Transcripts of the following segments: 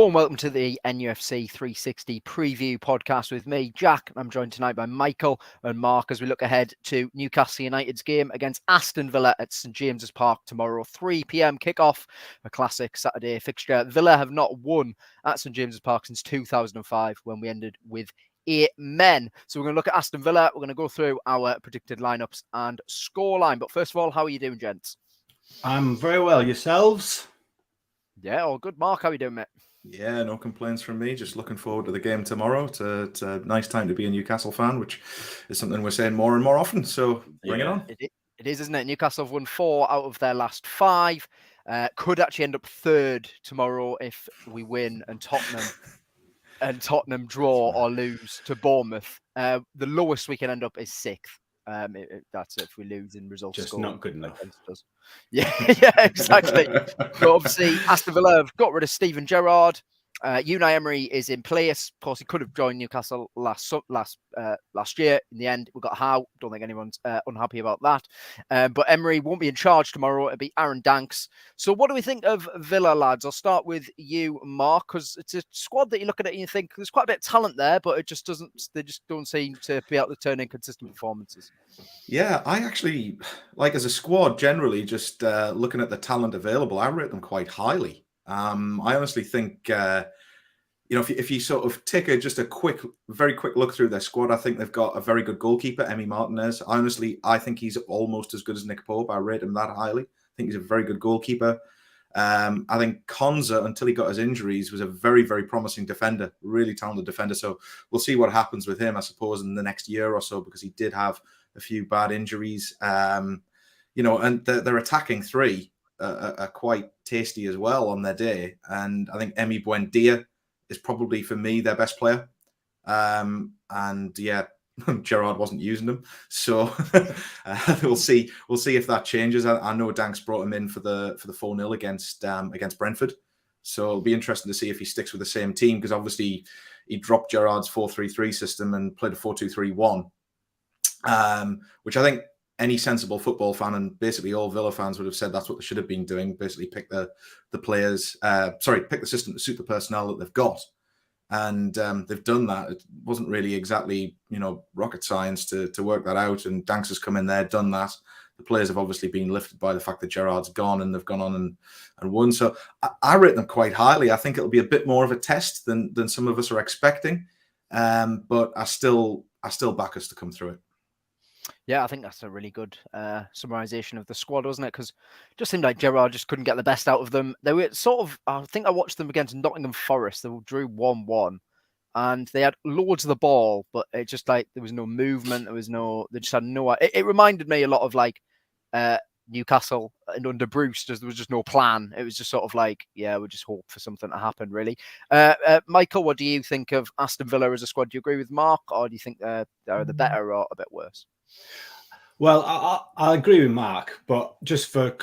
warm welcome to the NUFC 360 preview podcast with me, Jack. I'm joined tonight by Michael and Mark as we look ahead to Newcastle United's game against Aston Villa at St James's Park tomorrow, 3 p.m. kickoff, a classic Saturday fixture. Villa have not won at St James's Park since 2005 when we ended with 8 men. So we're going to look at Aston Villa. We're going to go through our predicted lineups and scoreline. But first of all, how are you doing, gents? I'm very well. Yourselves? Yeah, all good. Mark, how are you doing, mate? Yeah, no complaints from me. Just looking forward to the game tomorrow. It's a nice time to be a Newcastle fan, which is something we're saying more and more often. So bring it on. It is, isn't it? Newcastle have won 4 out of their last 5. Could actually end up 3rd tomorrow if we win and Tottenham draw or lose to Bournemouth. The lowest we can end up is 6th. That's if we lose in results. Just not good enough. Yeah, exactly. But obviously, Aston Villa have got rid of Steven Gerrard. Unai Emery is in place. Of course, he could have joined Newcastle last year. In the end, we got Howe. Don't think anyone's unhappy about that. But Emery won't be in charge tomorrow. It'll be Aaron Danks. So what do we think of Villa, lads? I'll start with you, Mark, because it's a squad that you look at it and you think there's quite a bit of talent there, but it just doesn't. They just don't seem to be able to turn in consistent performances. Yeah, I actually, like as a squad, generally just looking at the talent available, I rate them quite highly. I honestly think, if you sort of take just a very quick look through their squad, I think they've got a very good goalkeeper, Emi Martinez. I think he's almost as good as Nick Pope. I rate him that highly. I think he's a very good goalkeeper. I think Konza, until he got his injuries, was a very, very promising defender, really talented defender. So we'll see what happens with him, I suppose, in the next year or so, because he did have a few bad injuries. And their attacking 3 are quite tasty as well on their day. And I think Emi Buendia is probably, for me, their best player. Gerrard wasn't using them. So we'll see if that changes. I know Danks brought him in for the 4-0 against Brentford. So it'll be interesting to see if he sticks with the same team, because obviously he dropped Gerrard's 4-3-3 system and played a 4-2-3-1, which I think any sensible football fan and basically all Villa fans would have said that's what they should have been doing. Basically pick the system to suit the personnel that they've got. And they've done that. It wasn't really exactly, rocket science to work that out. And Danks has come in there, done that. The players have obviously been lifted by the fact that Gerrard's gone, and they've gone on and won. So I rate them quite highly. I think it'll be a bit more of a test than some of us are expecting. But I still back us to come through it. Yeah, I think that's a really good summarization of the squad, wasn't it? Because it just seemed like Gerrard just couldn't get the best out of them. They were sort of, I think I watched them against Nottingham Forest. They drew 1-1 and they had loads of the ball, but it just like, there was no movement. They just had no, it reminded me a lot of like Newcastle and under Bruce. There was just no plan. It was just sort of like, yeah, we just hope for something to happen, really. Michael, what do you think of Aston Villa as a squad? Do you agree with Mark, or do you think they're the better or a bit worse? Well, I agree with Mark, but just for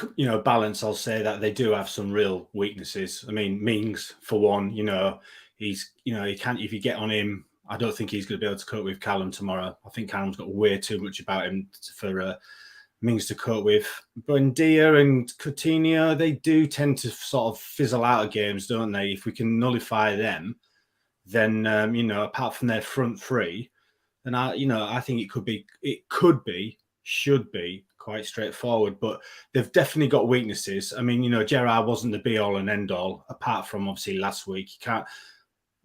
balance, I'll say that they do have some real weaknesses. I mean, Mings, for one, he can't. If you get on him, I don't think he's going to be able to cope with Callum tomorrow. I think Callum's got way too much about him for Mings to cope with. Buendia and Coutinho, they do tend to sort of fizzle out of games, don't they? If we can nullify them, then apart from their front 3. And I think should be quite straightforward, but they've definitely got weaknesses. I mean, Gerrard wasn't the be all and end all, apart from obviously last week. You can't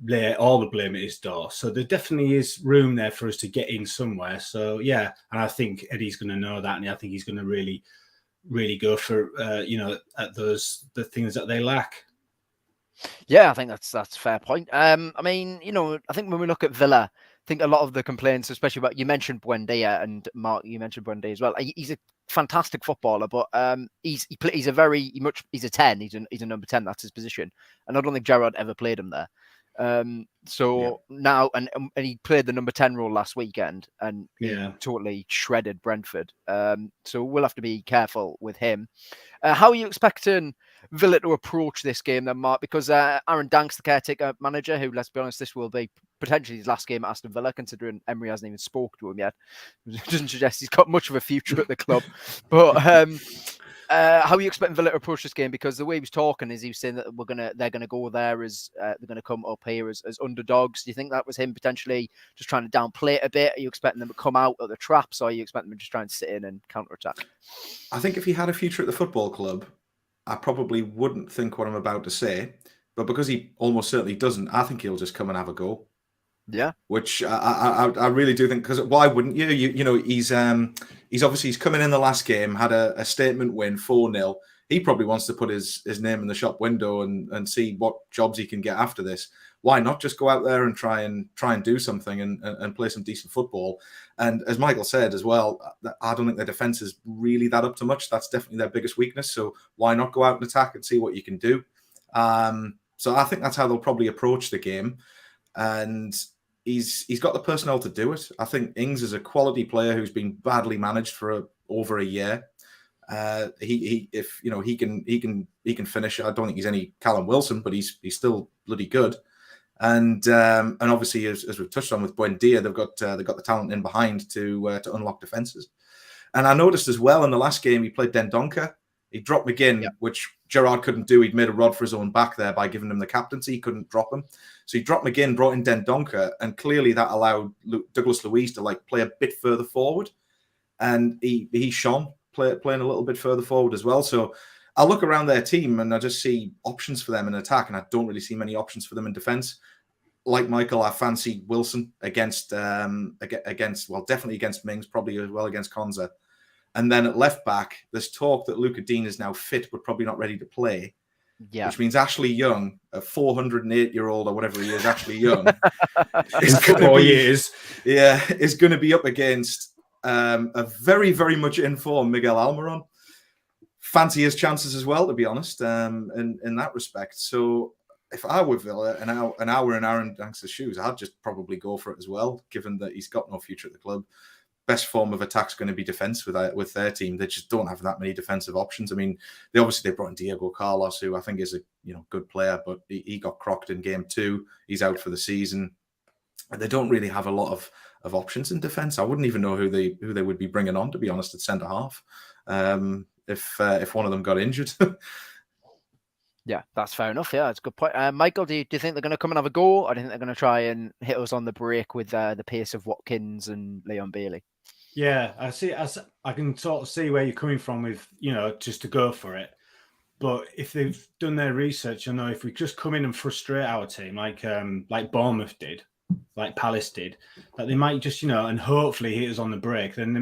lay all the blame at his door. So there definitely is room there for us to get in somewhere. So yeah, and I think Eddie's going to know that, and I think he's going to really, really go for at the things that they lack. Yeah, I think that's a fair point. I mean, I think when we look at Villa, I think a lot of the complaints, especially about, you mentioned Buendia, and Mark, you mentioned Buendia as well. He's a fantastic footballer, but he's a 10. He's a number 10. That's his position, and I don't think Gerrard ever played him there. Now, and he played the number 10 role last weekend, and he totally shredded Brentford. So we'll have to be careful with him. How are you expecting Villa to approach this game then, Mark? Because Aaron Danks, the caretaker manager, who, let's be honest, this will be potentially his last game at Aston Villa, considering Emery hasn't even spoke to him yet. It doesn't suggest he's got much of a future at the club. But How are you expecting Villa to approach this game? Because the way he was talking is he was saying that they're gonna go there as they're gonna come up here as underdogs. Do you think that was him potentially just trying to downplay it a bit? Are you expecting them to come out of the traps, or are you expecting them to just try and sit in and counter attack? I think if he had a future at the football club, I probably wouldn't think what I'm about to say. But because he almost certainly doesn't, I think he'll just come and have a go. Yeah, Which I really do think, because why wouldn't you? You know, he's obviously he's coming in the last game, had a statement win, 4-0. He probably wants to put his name in the shop window and see what jobs he can get after this. Why not just go out there and try and do something and play some decent football? And as Michael said as well, I don't think their defense is really that up to much. That's definitely their biggest weakness. So why not go out and attack and see what you can do? So I think that's how they'll probably approach the game. And he's got the personnel to do it. I think Ings is a quality player who's been badly managed for over a year. He can finish. I don't think he's any Callum Wilson, but he's still bloody good. And obviously, as we've touched on with Buendia, they've got the talent in behind to unlock defenses. And I noticed as well in the last game he played Dendoncker. He dropped McGinn, which Gerrard couldn't do. He'd made a rod for his own back there by giving him the captaincy. He couldn't drop him. So he dropped McGinn, brought in Dendoncker, and clearly that allowed Douglas Luiz to play a bit further forward. And he shone playing a little bit further forward as well. So I look around their team and I just see options for them in attack, and I don't really see many options for them in defence. Like Michael, I fancy Wilson against definitely against Mings, probably as well against Konza. And then at left back, there's talk that Luca Dean is now fit, but probably not ready to play. Yeah. Which means Ashley Young, a 408-year-old or whatever he is, Ashley Young, in 4 years, is going to be up against a very, very much in form Miguel Almiron. Fancy his chances as well, to be honest, in that respect. So if I were Villa and I were in Aaron Danks' shoes, I'd just probably go for it as well, given that he's got no future at the club. Best form of attack is going to be defense with their team. They just don't have that many defensive options. I mean, they brought in Diego Carlos, who I think is a good player, but he got crocked in game 2. He's out for the season. And they don't really have a lot of options in defense. I wouldn't even know who they would be bringing on, to be honest, at centre half, if one of them got injured. Yeah, that's fair enough. Yeah, that's a good point. Michael, do you think they're going to come and have a go, or do you think they're going to try and hit us on the break with the pace of Watkins and Leon Bailey? Yeah, I can sort of see where you're coming from with, just to go for it. But if they've done their research, if we just come in and frustrate our team like Bournemouth did, like Palace did, that they might just, and hopefully hit us on the break, then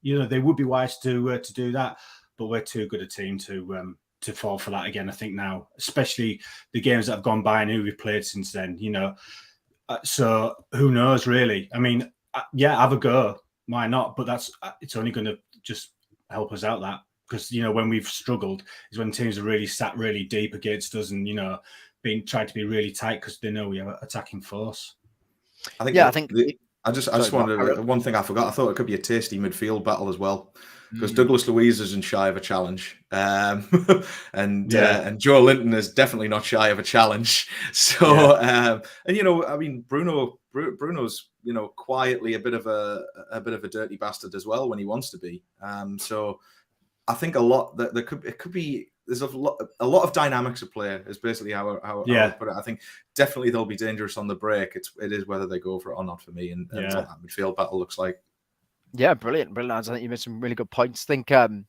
they would be wise to do that. But we're too good a team to fall for that again, I think now, especially the games that have gone by and who we've played since then, so who knows really? I mean, have a go. Why not? But it's only going to just help us out, that, because, when we've struggled is when teams are really sat really deep against us and, trying to be really tight because they know we have an attacking force. I just wanted one thing I forgot. I thought it could be a tasty midfield battle as well, because Douglas Luiz isn't shy of a challenge, and Joe Linton is definitely not shy of a challenge. So, Bruno's quietly a bit of a dirty bastard as well when he wants to be. So I think it could be. There's a lot of dynamics at play, is basically how I would put it. I think definitely they'll be dangerous on the break. It is whether they go for it or not for me, and what that midfield battle looks like. Yeah, brilliant. I think you made some really good points. Think with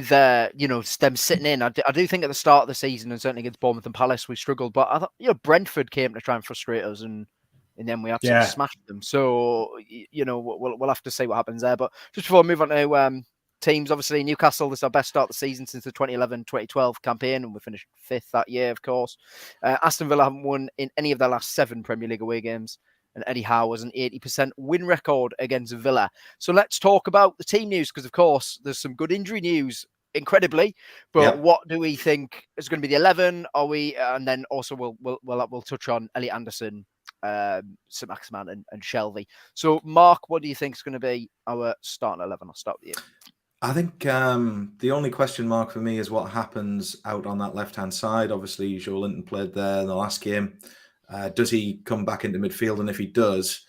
them sitting in, I do think at the start of the season, and certainly against Bournemouth and Palace, we struggled. But I thought Brentford came to try and frustrate us, and then we absolutely smashed them. So we'll have to see what happens there. But just before I move on to teams, obviously Newcastle, this is our best start of the season since the 2011-2012 campaign, and we finished 5th that year, of course. Aston Villa haven't won in any of their last 7 Premier League away games, and Eddie Howe has an 80% win record against Villa. So let's talk about the team news, because of course there's some good injury news, incredibly. But what do we think is going to be the 11? Are we? And then also we'll touch on Elliot Anderson, St Maximan, and Shelvey. So Mark, what do you think is going to be our starting 11? I'll start with you. I think the only question mark for me is what happens out on that left-hand side. Obviously, Joe Linton played there in the last game. Does he come back into midfield? And if he does,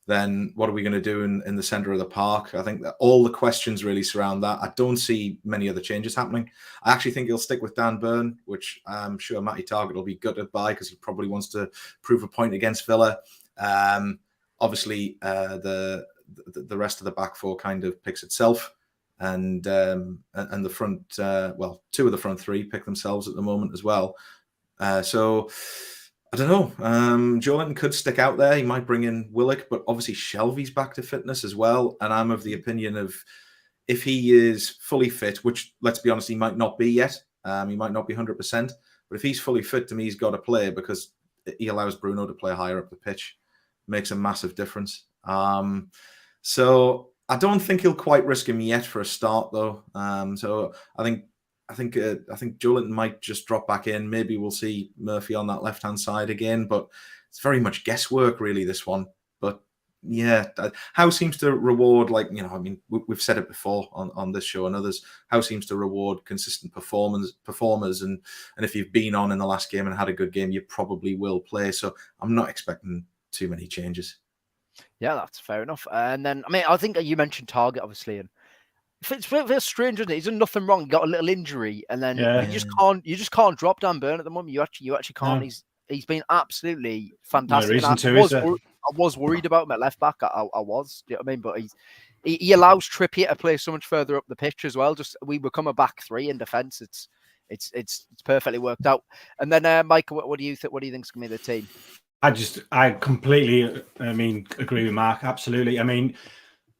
then what are we going to do in the centre of the park? I think that all the questions really surround that. I don't see many other changes happening. I actually think he'll stick with Dan Burn, which I'm sure Matty Targett will be gutted by because he probably wants to prove a point against Villa. Obviously, the rest of the back four kind of picks itself, and the front, two of the front three pick themselves at the moment as well. So I don't know. Joe Linton could stick out there. He might bring in Willock, but obviously Shelvey's back to fitness as well. And I'm of the opinion of if he is fully fit, which let's be honest, he might not be yet. He might not be 100%. But if he's fully fit, to me, he's got to play because he allows Bruno to play higher up the pitch. Makes a massive difference. So I don't think he'll quite risk him yet for a start, though. So I think Joe Linton might just drop back in. Maybe we'll see Murphy on that left-hand side again, but it's very much guesswork, really, this one. But yeah, Howe seems to reward, we've said it before on this show and others, Howe seems to reward consistent performers. And if you've been on in the last game and had a good game, you probably will play. So I'm not expecting too many changes. Yeah, that's fair enough. And then, I think you mentioned Target, obviously, and it's very strange, isn't it? He's done nothing wrong. He got a little injury, and then you just can't drop Dan Burn at the moment. You actually can't. No. He's been absolutely fantastic. No reason I was worried about him at left back. I was. Do you know what I mean? But he allows Trippier to play so much further up the pitch as well. We become a back three in defence. It's perfectly worked out. And then Mike, what do you think? What do you think is going to be the team? I completely, agree with Mark. Absolutely.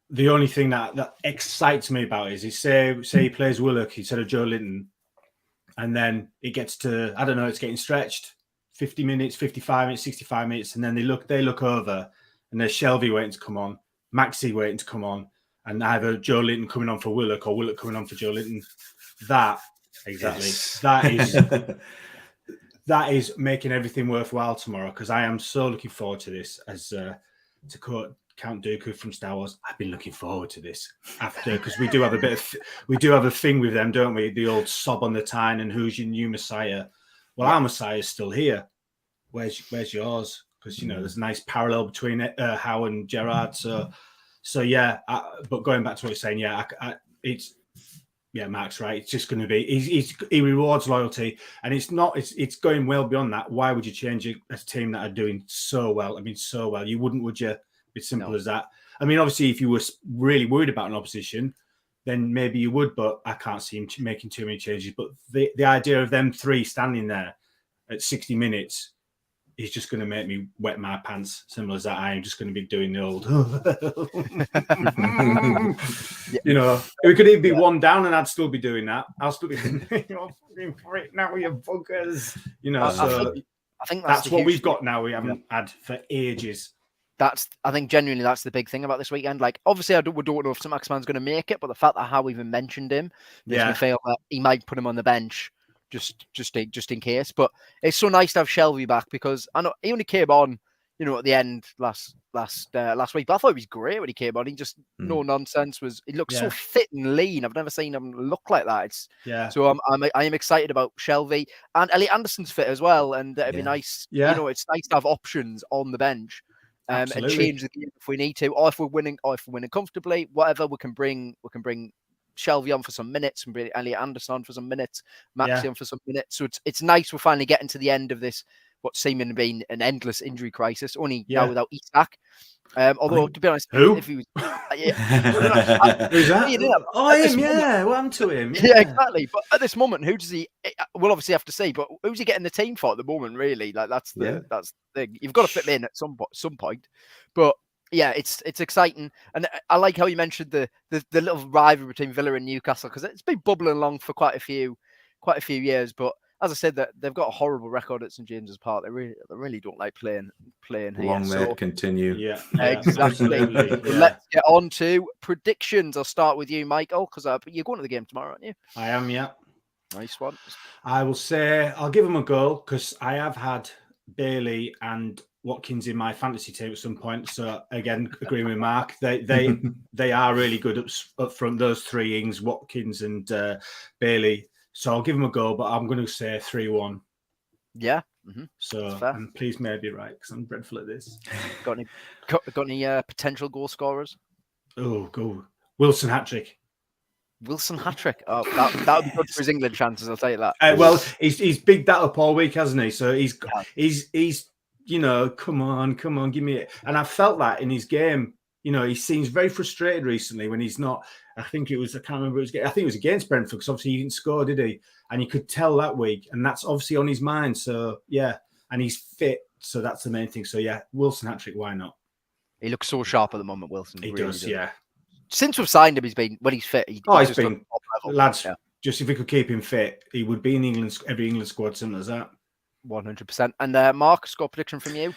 The only thing that excites me about it is say he plays Willock instead of Joe Linton, and then it gets to, I don't know, it's getting stretched 50 minutes, 55 minutes, 65 minutes, and then they look over and there's Shelvey waiting to come on, Maxi waiting to come on, and either Joe Linton coming on for Willock or Willock coming on for Joe Linton. That is making everything worthwhile tomorrow, because I am so looking forward to this. As to quote Count Dooku from Star Wars, I've been looking forward to this because we do have a thing with them, don't we? The old sob on the tyne and who's your new Messiah? Well, our Messiah is still here. Where's yours? Because there's a nice parallel between Howe and Gerrard. So yeah. But going back to what you're saying, Mark's right. It's just going to be he rewards loyalty, and it's going well beyond that. Why would you change a team that are doing so well? So well. You wouldn't, would you? It's simple as that. Obviously, if you were really worried about an opposition, then maybe you would, but I can't see him making too many changes. But the idea of them three standing there at 60 minutes is just going to make me wet my pants. Simple as that. I am just going to be doing the old, it could even be one down and I'd still be doing that. I'll still be now you buggers. I think that's what we've got now. We haven't had for ages. I think genuinely that's the big thing about this weekend. Like, obviously, we don't know if St. Maximan's going to make it, but the fact that Howe even mentioned him makes me feel that he might put him on the bench just in case. But it's so nice to have Shelvey back, because I know he only came on, at the end last week. But I thought he was great when he came on. He just no nonsense. He looked so fit and lean. I've never seen him look like that. So I am excited about Shelvey, and Elliot Anderson's fit as well, and it'd be nice. Yeah. It's nice to have options on the bench. And change the game if we need to, or if we're winning comfortably, whatever. We can bring Shelvey on for some minutes and bring Elliot Anderson on for some minutes, Maxi on for some minutes. So it's nice we're finally getting to the end of this, what seeming to be an endless injury crisis, only now without Isak. Although, to be honest, if he was... Who's that? Him, what happened to him? Yeah, exactly. But at this moment, who does he... We'll obviously have to see, but who's he getting the team for at the moment, really? Like, that's the thing. You've got to fit him in at some point. But yeah, it's exciting. And I like how you mentioned the little rivalry between Villa and Newcastle, because it's been bubbling along for quite a few years. But as I said, that they've got a horrible record at St James's Park. They really don't like playing here. Long may it continue. Yeah, exactly. Let's get on to predictions. I'll start with you, Michael, because you're going to the game tomorrow, aren't you? I am, yeah. Nice one. I will say I'll give them a go, because I have had Bailey and Watkins in my fantasy team at some point. So again, agreeing with Mark, they are really good up front. Those three Ings, Watkins and Bailey. So I'll give them a go, but I'm going to say 3-1. Yeah. So, fair. and please may I be right because I'm dreadful at this. Got any potential goal scorers? Oh, go Wilson hat trick. Wilson hat trick. Oh, that would be good for his England chances. I'll tell you that. Well, he's bigged that up all week, hasn't he? So he's you know, come on, give me it. And I felt that in his game. You know, he seems very frustrated recently when he's not. I can't remember. I think it was against Brentford because obviously he didn't score, did he? And you could tell that week, and that's obviously on his mind. So yeah, and he's fit, so that's the main thing. So yeah, Wilson hat trick. Why not? He looks so sharp at the moment, Wilson. He really does, yeah. Since we've signed him, he's been when he's fit. He's been top level. Lads. Yeah. Just if we could keep him fit, he would be in every England squad, similar as that. 100%. And Mark, score prediction from you?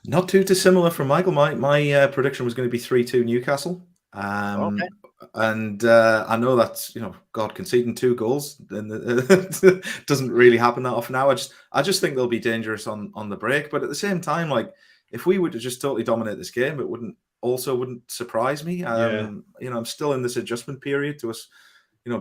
Not too dissimilar from Michael. My prediction was going to be 3-2 Newcastle. Okay. And I know that's, God, conceding 2 goals doesn't really happen that often now. I just think they'll be dangerous on the break. But at the same time, like if we were to just totally dominate this game, it wouldn't surprise me. I'm still in this adjustment period to us,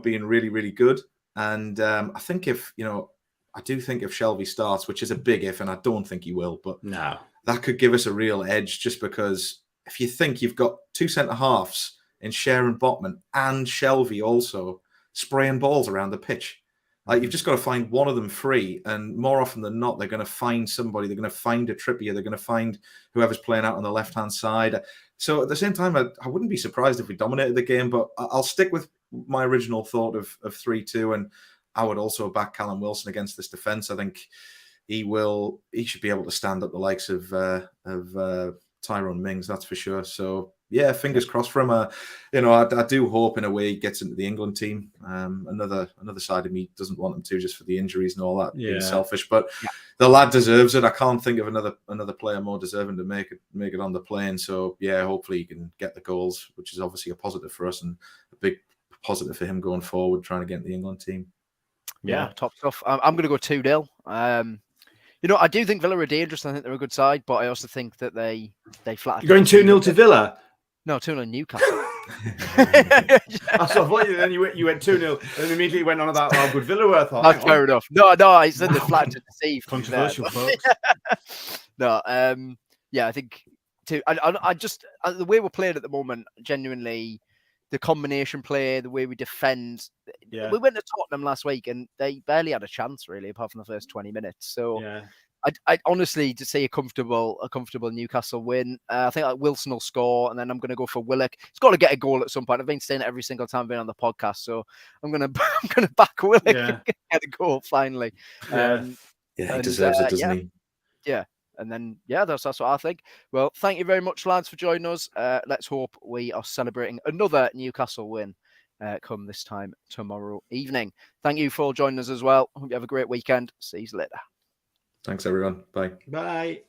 being really, really good. And I think I do think if Shelvey starts, which is a big if, and I don't think he will, but no, that could give us a real edge just because if you think you've got 2 centre-halves in Sharon Botman and Shelvey also spraying balls around the pitch, like you've just got to find one of them free, and more often than not, they're going to find somebody. They're going to find a Trippier. They're going to find whoever's playing out on the left-hand side. So at the same time, I wouldn't be surprised if we dominated the game, but I'll stick with my original thought of 3-2, and I would also back Callum Wilson against this defence. I think he should be able to stand up the likes of Tyrone Mings, that's for sure. So yeah, fingers crossed for him. I do hope in a way he gets into the England team. Another side of me doesn't want him to, just for the injuries and all that. Yeah. Being selfish, but the lad deserves it. I can't think of another player more deserving to make it on the plane. So yeah, hopefully he can get the goals, which is obviously a positive for us and a big positive for him going forward, trying to get in the England team. Yeah, top stuff. I'm going to go 2-0. I do think Villa are dangerous. I think they're a good side, but I also think that they flat. You're going 2-0 to Villa? No, 2-0 Newcastle. I thought then you went 2-0 and immediately went on about how good Villa were. That's fair enough. No, I said they're flat to deceive. Controversial, folks. No, I think I just the way we're playing at the moment, genuinely, the combination play, the way we defend. Yeah. We went to Tottenham last week and they barely had a chance, really, apart from the first 20 minutes. So yeah. I honestly to see a comfortable Newcastle win. I think Wilson will score, and then I'm going to go for Willock. He's got to get a goal at some point. I've been saying it every single time I've been on the podcast, so I'm going to back Willock and get a goal finally. He deserves it, doesn't he? Yeah. And then, that's what I think. Well, thank you very much, lads, for joining us. Let's hope we are celebrating another Newcastle win come this time tomorrow evening. Thank you for joining us as well. Hope you have a great weekend. See you later. Thanks, everyone. Bye. Bye.